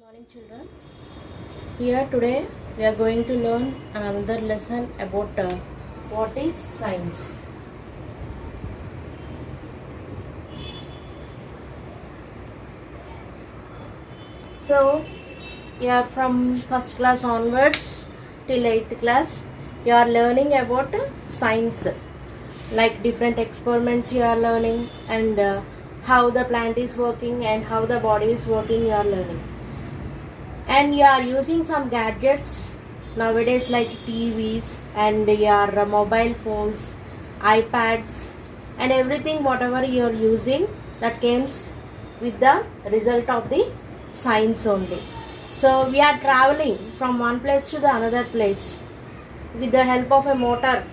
Morning children. Here today we are going to learn another lesson about what is science. So yeah, from first class onwards till 8th class you are learning about science, like different experiments you are learning, and how the plant is working and how the body is working you are learning. And you are using some gadgets nowadays like TVs and your mobile phones, iPads, and everything whatever you are using that comes with the result of the science only. So we are traveling from one place to the another place with the help of a motor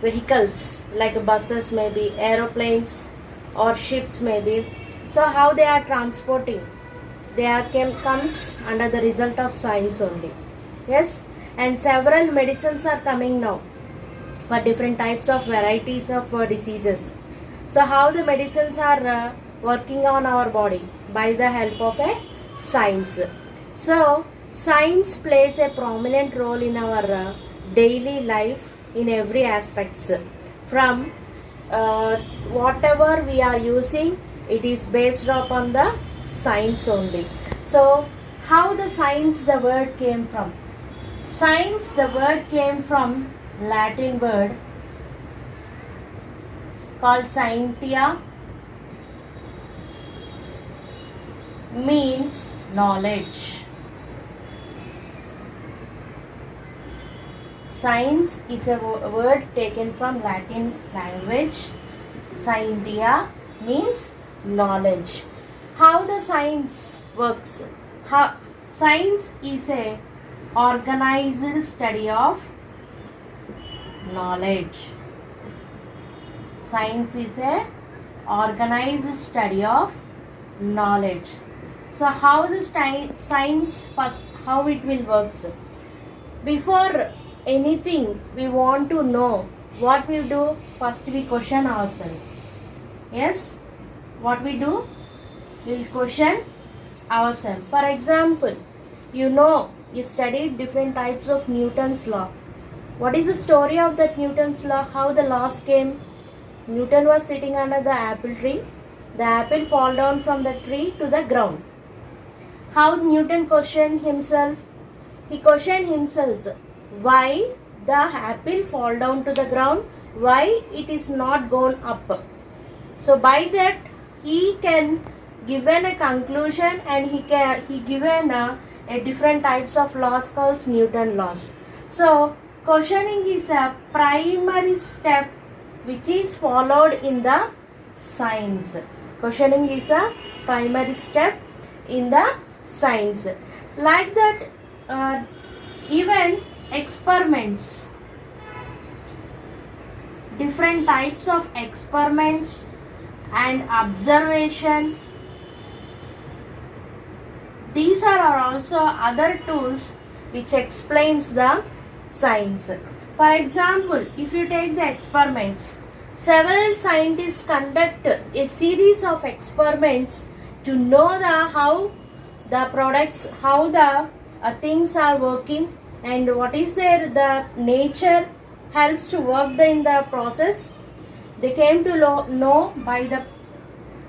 vehicles like buses, maybe aeroplanes or ships maybe. So how they are transporting, they are comes under the result of science only. Yes, and several medicines are coming now for different types of varieties of diseases. So how the medicines are working on our body by the help of a science. So science plays a prominent role in our daily life in every aspects. From whatever we are using, it is based upon the science only. So how the science, the word came from? Science, the word came from Latin word called scientia, means knowledge. Science is a word taken from Latin language. Scientia means knowledge. How the science works? How science is a organized study of knowledge. Science is a organized study of knowledge. So how the science first, how it will works? Before anything we want to know, what we do? First we question ourselves. Yes, what we do? We'll question ourselves. For example, you studied different types of Newton's law. What is the story of that Newton's law? How the laws came? Newton was sitting under the apple tree. The apple fall down from the tree to the ground. How Newton questioned himself? He questioned himself why the apple fall down to the ground, why it is not gone up. So by that he can given a conclusion, and he given a different types of laws called Newton laws. So questioning is a primary step which is followed in the science. Questioning is a primary step in the science. Like that, even experiments, different types of experiments and observation, these are also other tools which explains the science. For example, if you take the experiments, several scientists conduct a series of experiments to know how the products, how the things are working, and what is the nature helps to work in the process. They came to know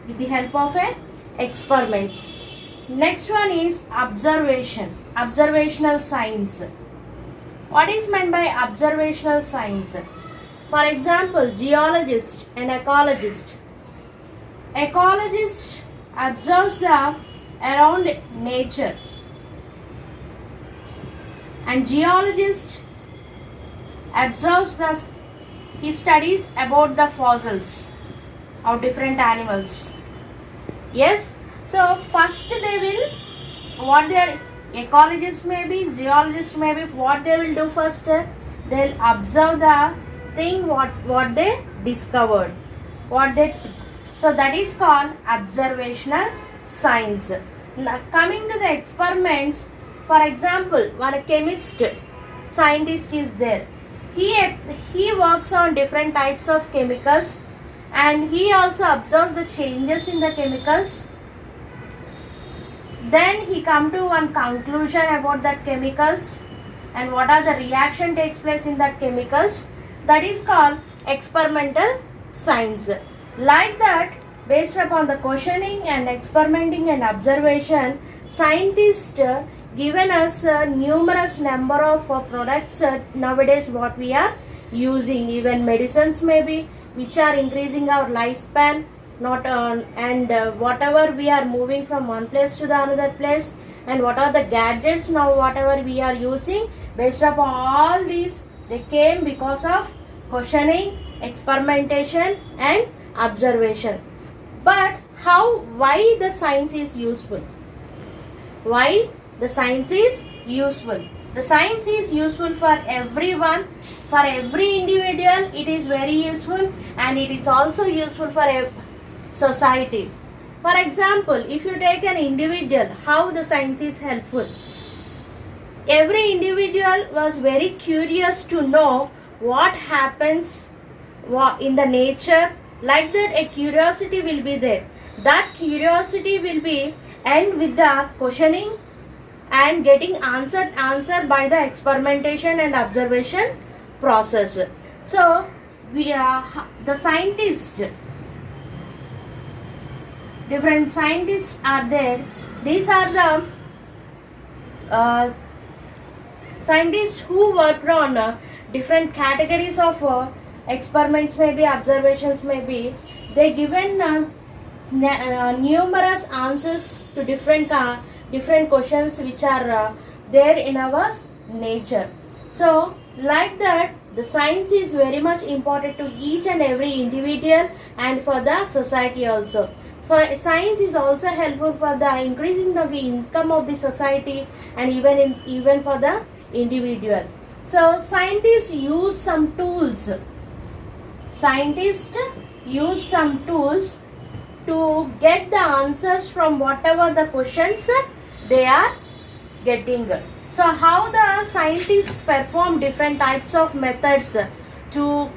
with the help of experiments. Next one is observation, observational science. What is meant by observational science? For example, geologist and ecologist. Ecologist observes the around nature, and geologist observes he studies about the fossils of different animals. Yes, so first they will, what their ecologist may be, geologist may be, what they will do first, they'll observe the thing what they discovered, so that is called observational science. Now, coming to the experiments, for example, one chemist, scientist is there. He works on different types of chemicals, and he also observes the changes in the chemicals. Then he come to one conclusion about that chemicals and what are the reaction takes place in that chemicals. That is called experimental science. Like that, based upon the questioning and experimenting and observation, scientists given us a numerous number of products nowadays what we are using, even medicines maybe, which are increasing our lifespan, not and whatever we are moving from one place to the another place, and what are the gadgets now whatever we are using, based upon all these they came because of questioning, experimentation and observation. But why the science is useful? Why the science is useful? The science is useful for everyone, for every individual it is very useful, and it is also useful for a society. For example, if you take an individual, how the science is helpful? Every individual was very curious to know what happens in the nature. Like that, a curiosity will be there. That curiosity will be end with the questioning and getting answer by the experimentation and observation process. So we are the scientists, different scientists are there. These are the scientists who worked on different categories of experiments, maybe observations, maybe they given numerous answers to different questions which are there in our nature. So like that, the science is very much important to each and every individual and for the society also. So science is also helpful for the increasing the income of the society and even for the individual. So scientists use some tools. Scientists use some tools to get the answers from whatever the questions they are getting. So how the scientists perform different types of methods to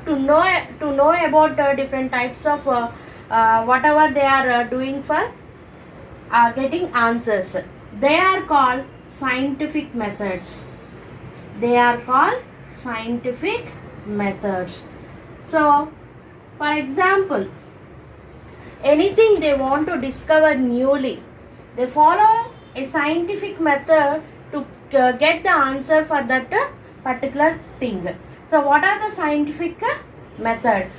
know about different types of whatever they are doing for getting answers. They are called scientific methods. They are called scientific methods. So for example, anything they want to discover newly, they follow a scientific method to get the answer for that particular thing. So what are the scientific methods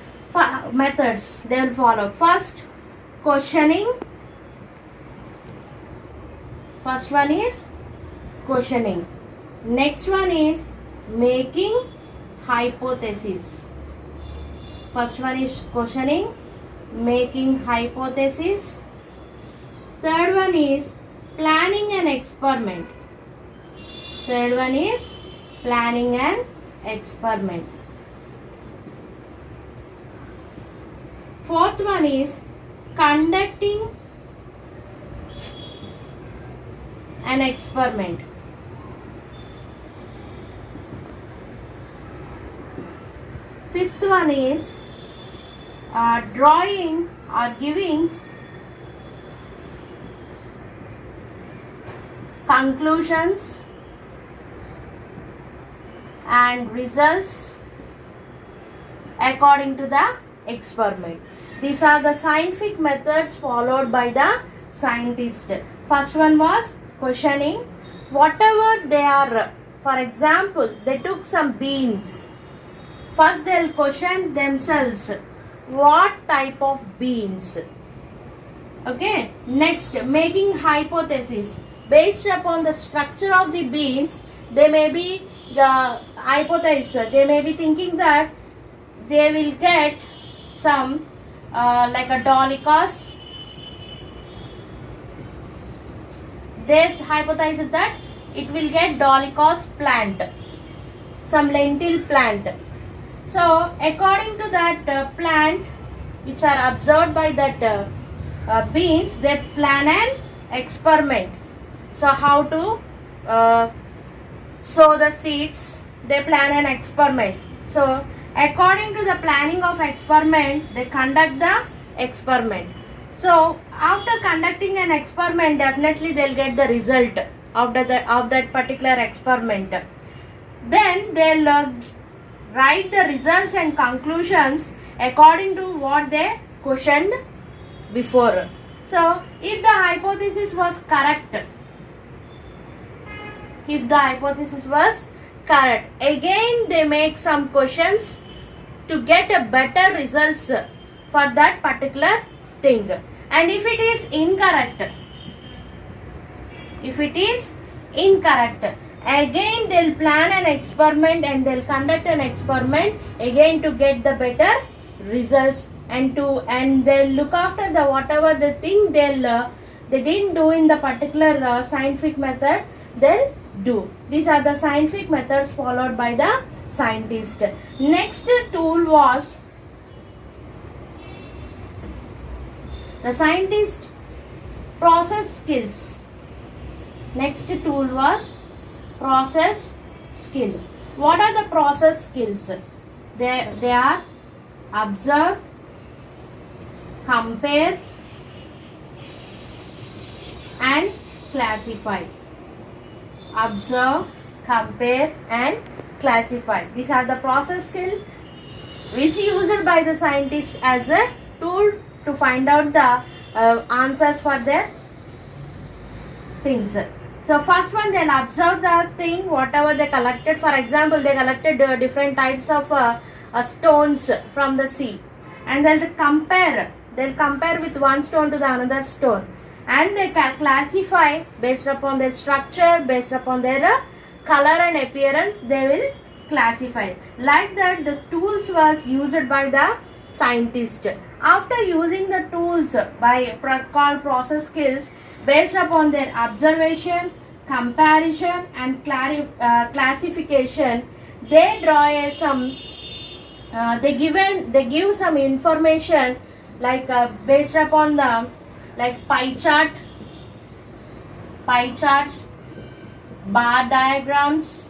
they will follow? First, questioning. First one is questioning. Next one is making hypothesis. First one is questioning, making hypothesis. Third one is planning an experiment. Third one is planning an experiment. Fourth one is conducting an experiment. Fifth one is drawing or giving conclusions and results according to the experiment. These are the scientific methods followed by the scientist. First one was questioning. Whatever they are, for example, they took some beans. First they will question themselves, what type of beans? Okay. Next, making hypothesis. Based upon the structure of the beans, they may be hypothesize. They may be thinking that they will get some like a dolichos. They hypothesize that it will get dolichos plant, some lentil plant. So according to that plant which are observed by that beans, they plan an experiment. So how to sow the seeds, they plan an experiment. So according to the planning of experiment, they conduct the experiment. So after conducting an experiment, definitely they'll get the result of that particular experiment. Then they'll write the results and conclusions according to what they questioned before. So if the hypothesis was correct, again they make some questions to get a better results for that particular thing. And if it is incorrect, again they'll plan an experiment and they'll conduct an experiment again to get the better results, and they'll look after the whatever the thing they didn't do in the particular scientific method, they'll do. These are the scientific methods followed by the scientist. Next tool was the scientist process skills. Next tool was process skill. What are the process skills? They are observe, compare and classify. Observe, compare and classify. These are the process skills which used by the scientist as a tool to find out the answers for their things. So first one, they'll observe the thing whatever they collected. For example, they collected different types of stones from the sea, and they'll compare with one stone to the another stone, and they classify based upon their structure, based upon their color and appearance. They will classify. Like that, the tools was used by the scientist. After using the tools called process skills, based upon their observation, comparison and classification, they draw they give some information like based upon the pie charts, bar diagrams,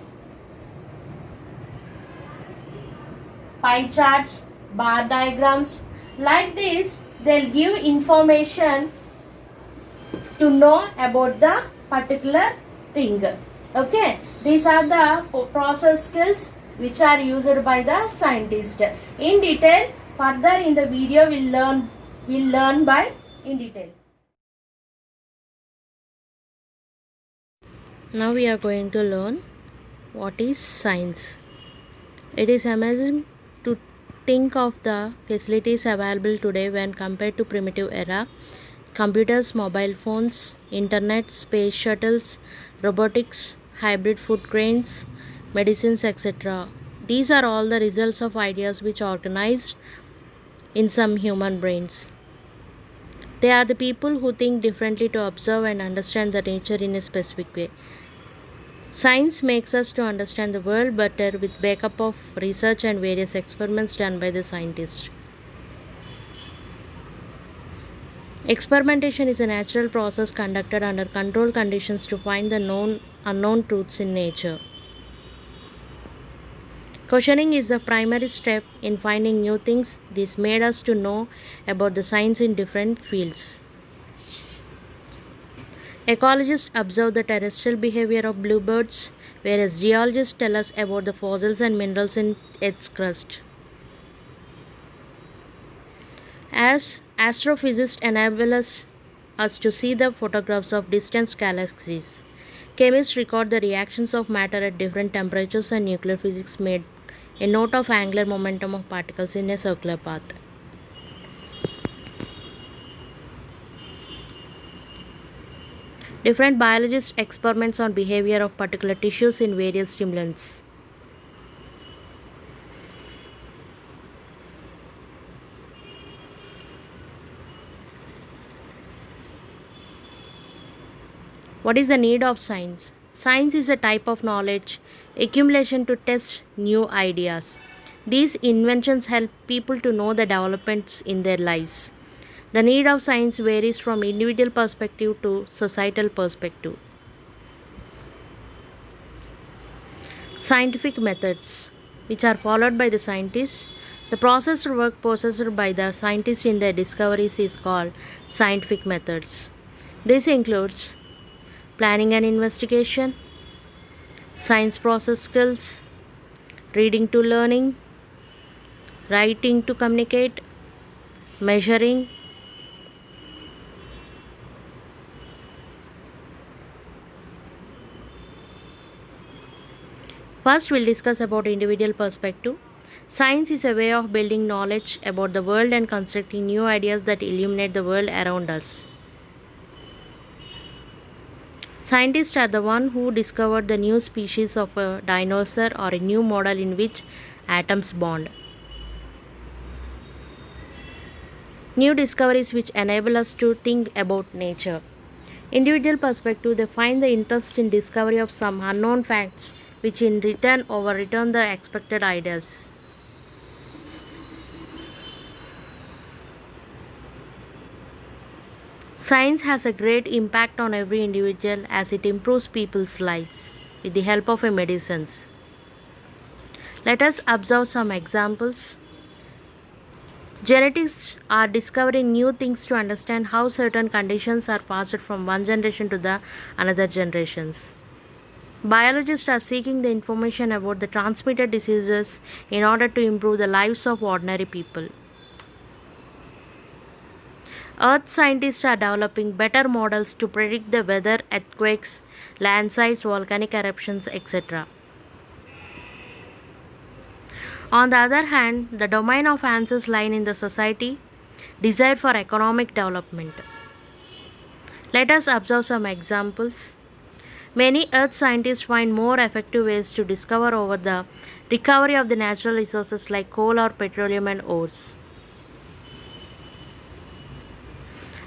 like this. They'll give information to know about the particular thing. Okay, these are the process skills which are used by the scientist. In detail, further in the video we'll learn by in detail. Now we are going to learn what is science. It is amazing to think of the facilities available today when compared to primitive era. Computers, mobile phones, internet, space shuttles, robotics, hybrid food grains, medicines, etc. These are all the results of ideas which are organized in some human brains. They are the people who think differently to observe and understand the nature in a specific way. Science makes us to understand the world better with backup of research and various experiments done by the scientists. Experimentation is a natural process conducted under controlled conditions to find the unknown truths in nature. Questioning is the primary step in finding new things. This made us to know about the science in different fields. Ecologists observe the terrestrial behavior of bluebirds, whereas geologists tell us about the fossils and minerals in its crust. As astrophysicists enable us to see the photographs of distant galaxies, chemists record the reactions of matter at different temperatures, and nuclear physics made a note of angular momentum of particles in a circular path. Different biologists experiments on behavior of particular tissues in various stimulants. What is the need of science? Science is a type of knowledge accumulation to test new ideas. These inventions help people to know the developments in their lives. The need of science varies from individual perspective to societal perspective. Scientific methods which are followed by the scientists. The processed work possessed by the scientists in their discoveries is called scientific methods. This includes planning and investigation, science process skills, reading to learning, writing to communicate, measuring. First, we'll discuss about individual perspective. Science is a way of building knowledge about the world and constructing new ideas that illuminate the world around us. Scientists are the one who discovered the new species of a dinosaur or a new model in which atoms bond. New discoveries which enable us to think about nature. Individual perspective, they find the interest in discovery of some unknown facts which in return overturn the expected ideas. Science has a great impact on every individual as it improves people's lives with the help of medicines. Let us observe some examples. Genetics are discovering new things to understand how certain conditions are passed from one generation to the another generations. Biologists are seeking the information about the transmitted diseases in order to improve the lives of ordinary people. Earth scientists are developing better models to predict the weather, earthquakes, landslides, volcanic eruptions, etc. On the other hand, the domain of answers lie in the society desire for economic development. Let us observe some examples. Many earth scientists find more effective ways to discover over the recovery of the natural resources like coal or petroleum and ores.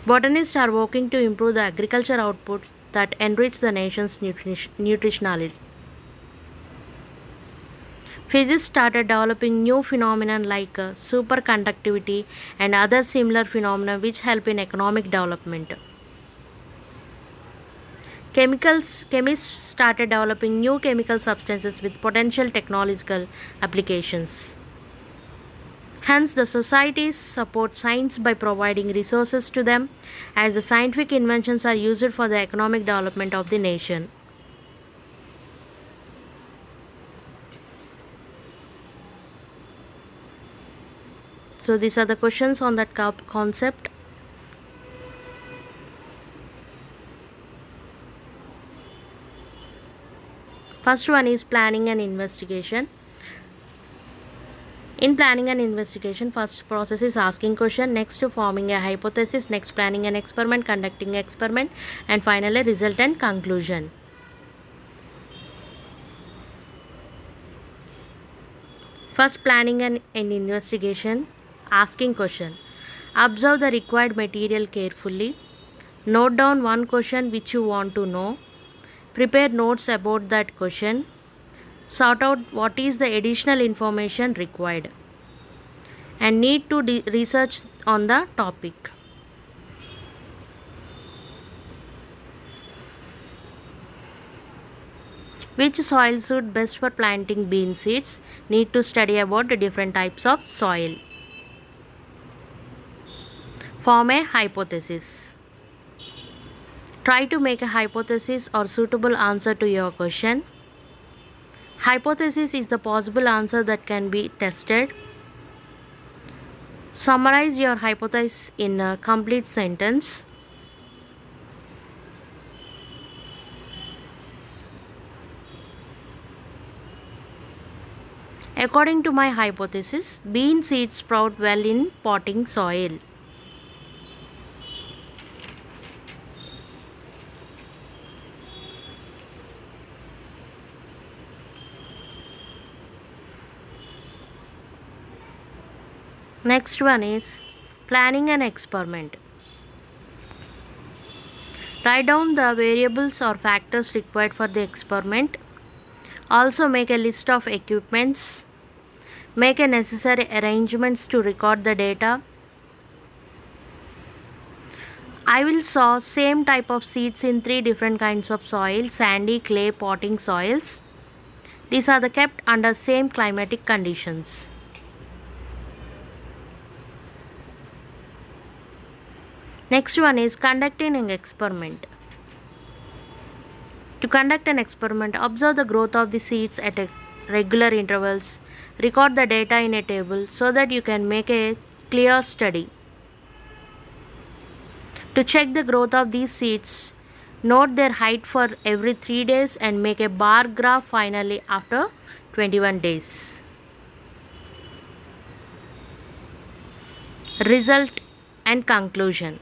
Botanists are working to improve the agriculture output that enrich the nation's nutritionality. Physicists started developing new phenomena like superconductivity and other similar phenomena which help in economic development. Chemists started developing new chemical substances with potential technological applications. Hence, the societies support science by providing resources to them, as the scientific inventions are used for the economic development of the nation. So, these are the questions on that concept. First one is planning and investigation. In planning and investigation, first process is asking question, next forming a hypothesis, next planning an experiment, conducting experiment, and finally result and conclusion. First, planning and investigation, asking question. Observe the required material carefully. Note down one question which you want to know. Prepare notes about that question. Sort out what is the additional information required and need to research on the topic. Which soil suit best for planting bean seeds? Need to study about the different types of soil. Form a hypothesis. Try to make a hypothesis or suitable answer to your question. Hypothesis is the possible answer that can be tested. Summarize your hypothesis in a complete sentence. According to my hypothesis, bean seeds sprout well in potting soil. Next one is planning an experiment. Write down the variables or factors required for the experiment. Also make a list of equipments. Make a necessary arrangements to record the data. I will sow same type of seeds in 3 different kinds of soil: sandy, clay, potting soils. These are kept under same climatic conditions. Next one is conducting an experiment. To conduct an experiment, observe the growth of the seeds at regular intervals. Record the data in a table so that you can make a clear study. To check the growth of these seeds, note their height for every 3 days and make a bar graph finally after 21 days. Result and conclusion.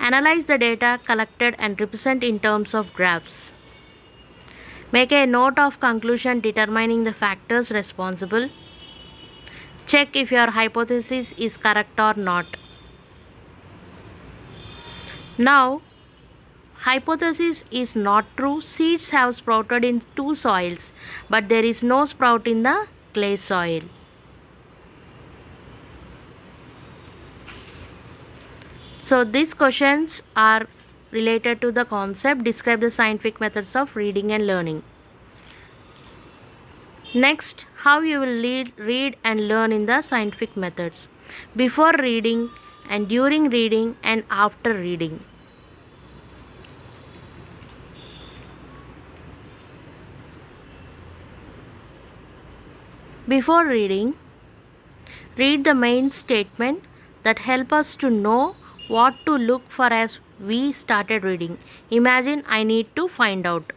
Analyze the data collected and represent in terms of graphs. Make a note of conclusion determining the factors responsible. Check if your hypothesis is correct or not. Now, hypothesis is not true. Seeds have sprouted in 2 soils, but there is no sprout in the clay soil. So these questions are related to the concept. Describe the scientific methods of reading and learning. Next, how you will read and learn in the scientific methods. Before reading and during reading and after reading. Before reading, read the main statement that help us to know what to look for as we started reading. Imagine I need to find out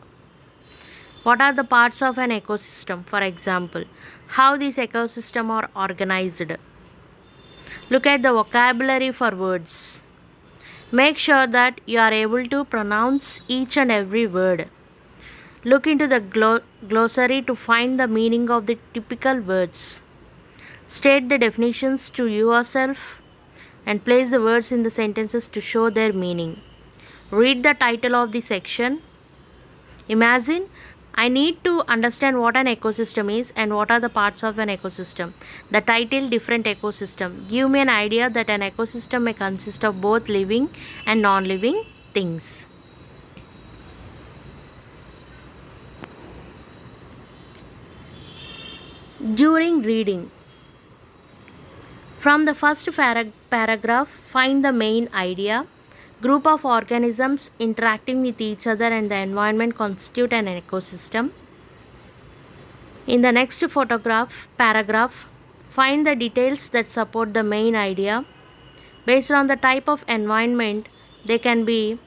what are the parts of an ecosystem, for example, how these ecosystems are organized. Look at the vocabulary for words. Make sure that you are able to pronounce each and every word. Look into the glossary to find the meaning of the typical words. State the definitions to yourself and place the words in the sentences to show their meaning. Read the title of the section. Imagine I need to understand what an ecosystem is and what are the parts of an ecosystem. The title, different ecosystem. Give me an idea that an ecosystem may consist of both living and non-living things. During reading, from the first paragraph, find the main idea. Group of organisms interacting with each other and the environment constitute an ecosystem. In the next paragraph, find the details that support the main idea. Based on the type of environment, there can be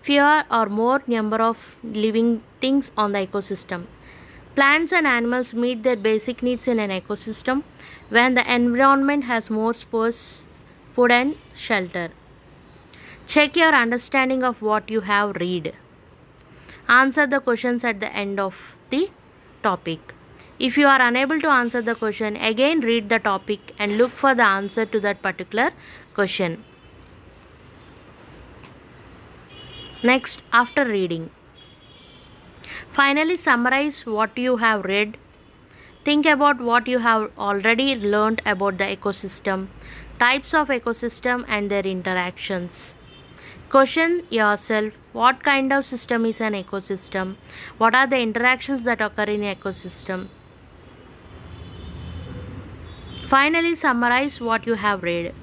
fewer or more number of living things on the ecosystem. Plants and animals meet their basic needs in an ecosystem when the environment has more space, food and shelter. Check your understanding of what you have read. Answer the questions at the end of the topic. If you are unable to answer the question, again read the topic and look for the answer to that particular question. Next, after reading. Finally, summarize what you have read. Think about what you have already learned about the ecosystem, types of ecosystem and their interactions. Question yourself, what kind of system is an ecosystem? What are the interactions that occur in an ecosystem? Finally, summarize what you have read.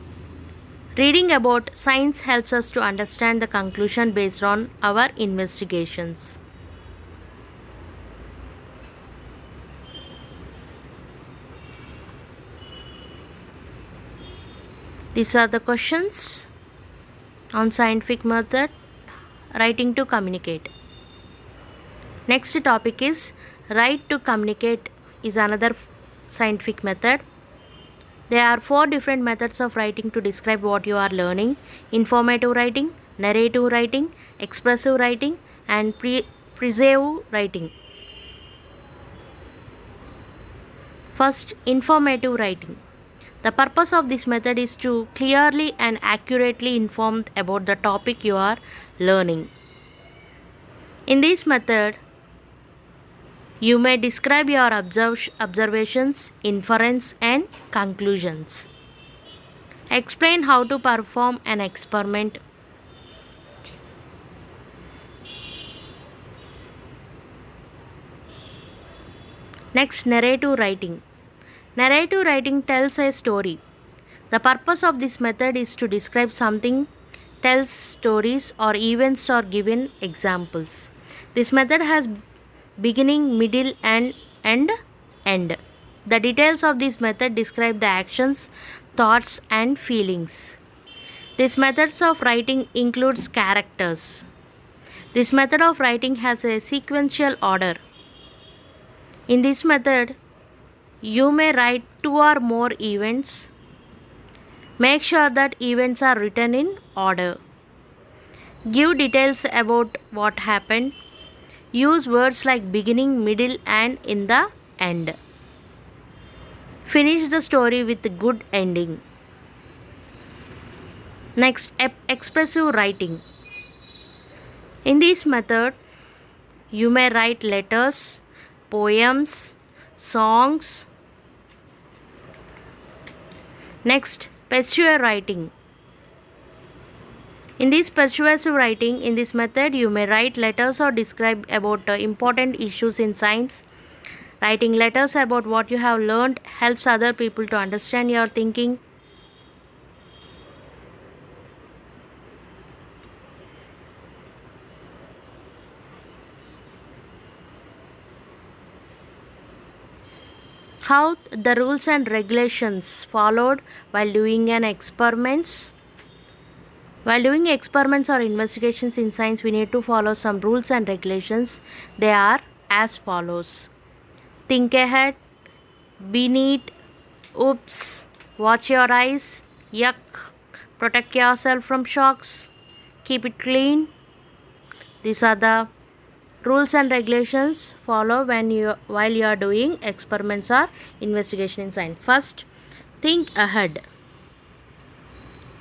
Reading about science helps us to understand the conclusion based on our investigations. These are the questions on scientific method, writing to communicate. Next topic is write to communicate is another scientific method. There are 4 different methods of writing to describe what you are learning: informative writing, narrative writing, expressive writing and persuasive writing. First, informative writing. The purpose of this method is to clearly and accurately inform about the topic you are learning. In this method, you may describe your observations, inference and conclusions. Explain how to perform an experiment. Next, narrative writing. Narrative writing tells a story. The purpose of this method is to describe something, tell stories or events or given examples. This method has beginning, middle and end. The details of this method describe the actions, thoughts and feelings. This methods of writing includes characters. This method of writing has a sequential order. In this method, you may write two or more events. Make sure that events are written in order. Give details about what happened. Use words like beginning, middle and in the end. Finish the story with a good ending. Next, expressive writing. In this method, you may write letters, poems, songs. Next, persuasive writing. In this persuasive writing, in this method, you may write letters or describe about important issues in science. Writing letters about what you have learned helps other people to understand your thinking. How the rules and regulations followed while doing an experiments. While doing experiments or investigations in science, we need to follow some rules and regulations. They are as follows. Think ahead, be neat, oops, watch your eyes, yuck, protect yourself from shocks, keep it clean. These are the rules and regulations follow while you are doing experiments or investigation in science. First, think ahead.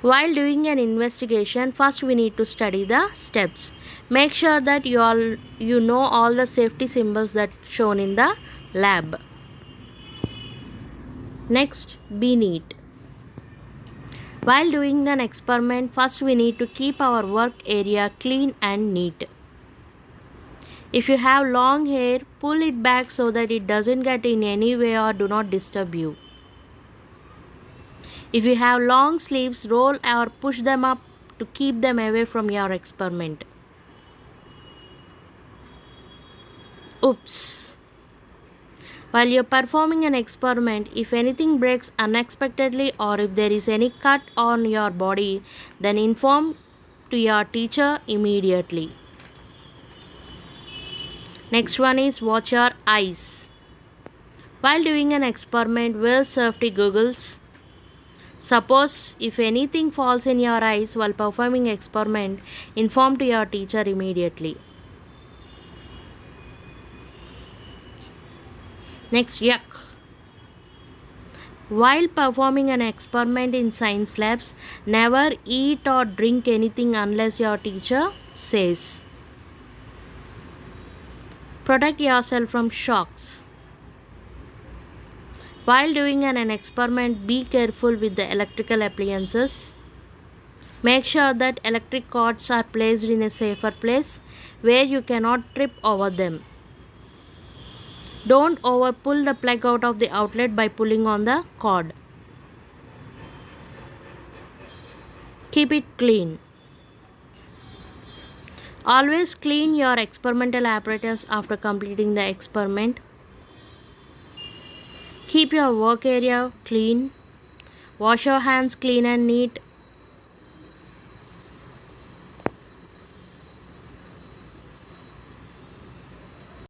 While doing an investigation, first we need to study the steps. Make sure that you know all the safety symbols that shown in the lab. Next, be neat. While doing an experiment, first we need to keep our work area clean and neat. If you have long hair, pull it back so that it doesn't get in any way or do not disturb you. If you have long sleeves, roll or push them up to keep them away from your experiment. Oops. While you're performing an experiment, if anything breaks unexpectedly or if there is any cut on your body, then inform to your teacher immediately. Next one is watch your eyes. While doing an experiment, wear safety goggles. Suppose if anything falls in your eyes while performing experiment, inform to your teacher immediately. Next, yuck. While performing an experiment in science labs, never eat or drink anything unless your teacher says. Protect yourself from shocks. While doing an experiment, be careful with the electrical appliances. Make sure that electric cords are placed in a safer place where you cannot trip over them. Don't over pull the plug out of the outlet by pulling on the cord. Keep it clean. Always clean your experimental apparatus after completing the experiment. Keep your work area clean. Wash your hands clean and neat.